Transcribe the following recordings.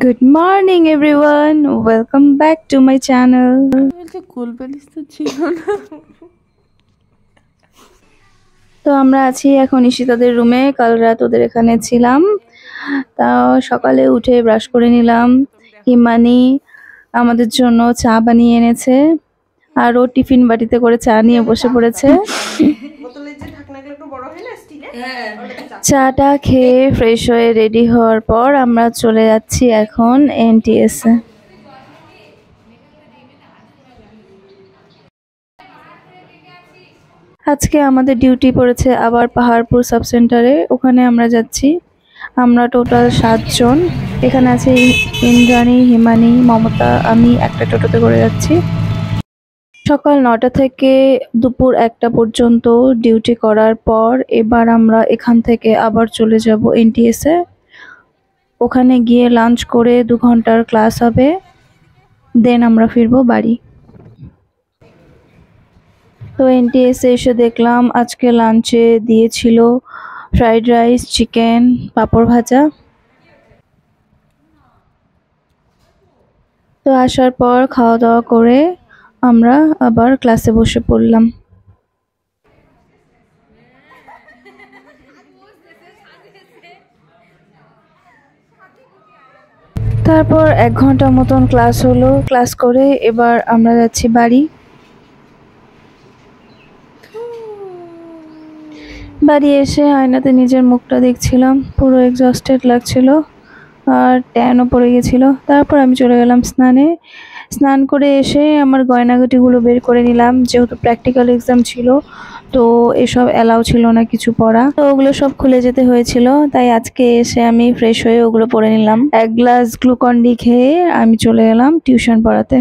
Good morning everyone. Welcome back to my channel. কুল প্যালিস তো ছিল না। তো আমরা আছি এখন ঈশিতাদের রুমে। কাল রাত ওদের এখানে ছিলাম। তা সকালে উঠে ব্রাশ করে নিলাম। হিমানি আমাদের জন্য চা বানিয়ে এনেছে আর ও টিফিন বাটিতে করে চা নিয়ে বসে পড়েছে। চাটা খেয়ে ফ্রেশ হয়ে রেডি হওয়ার পর আমরা চলে যাচ্ছি এখন এনটিএস এ। আজকে আমাদের ডিউটি পড়েছে আবার পাহাড়পুর সাব সেন্টারে, ওখানে আমরা যাচ্ছি। আমরা টোটাল 7 জন এখানে আছে। ইন্দ্রাণী, হিমানি, মমতা, আমি একটা টোটোতে করে যাচ্ছি। সকাল 9টা থেকে দুপুর 1টা পর্যন্ত ডিউটি করার পর এবার আমরা এখান থেকে আবার চলে যাব এনটিএস এ। ওখানে গিয়ে লাঞ্চ করে 2 ঘন্টার ক্লাস হবে, দেন আমরা ফিরবো বাড়ি। তো এনটিএস এ এসে দেখলাম আজকে লাঞ্চে দিয়েছিল ফ্রাইড রাইস, চিকেন, পাঁপড় ভাজা। তো আসার পর খাওয়া দাওয়া করে আমরা আবার ক্লাসে বসে পড়লাম। তারপর 1 ঘন্টা মতন ক্লাস হলো। ক্লাস করে এবার আমরা যাচ্ছি বাড়ি। বাড়ি এসে আয়নাতে নিজের মুখটা দেখছিলাম, পুরো এক্সস্টেড লাগছিল আর ট্যানও পড়ে গেছিল। তারপর আমি চলে গেলাম স্নানে। স্নান করে এসে আমার গয়নাগাটিগুলো বের করে নিলাম, যেহেতু প্র্যাকটিক্যাল এক্সাম ছিল তো এসব অ্যালাউ ছিল না কিছু পরা, তো ওগুলো সব খুলে যেতে হয়েছিল। তাই আজকে এসে আমি ফ্রেশ হয়ে ওগুলো পরে নিলাম। 1 গ্লাস গ্লুকন ডি খেয়ে আমি চলে গেলাম টিউশন পড়াতে।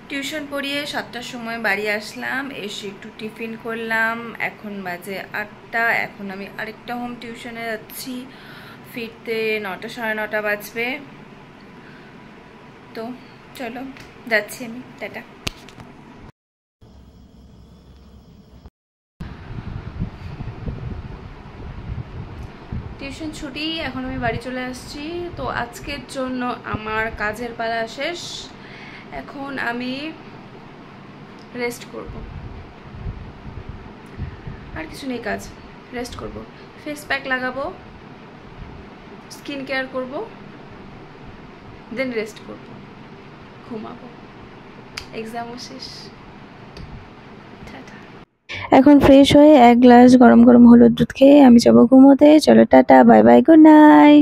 টিউশন পড়িয়ে 7টার সময় বাড়ি আসলাম। এসে একটু টিফিন করলাম। এখন বাজে 8টা। এখন আমি আরেকটা হোম টিউশনে যাচ্ছি। ফিরতে 9টা, সাড়ে 9টা বাজবে। তো চলো যাচ্ছি আমি, টাটা। টিউশন ছুটি, এখন আমি বাড়ি চলে আসছি। তো আজকের জন্য আমার কাজের পালা শেষ। এখন আমি রেস্ট করব, আর কিছু নেই কাজ, রেস্ট করব। ফেস প্যাক লাগাবো, স্কিন কেয়ার করব, দেন রেস্ট করব, ঘুমাবো। এক্সামও শেষ। এখন ফ্রেশ হয়ে 1 গ্লাস গরম গরম হলুদ দুধ খেয়ে আমি যাবো ঘুমোতে। চলো tata, bye bye, good night.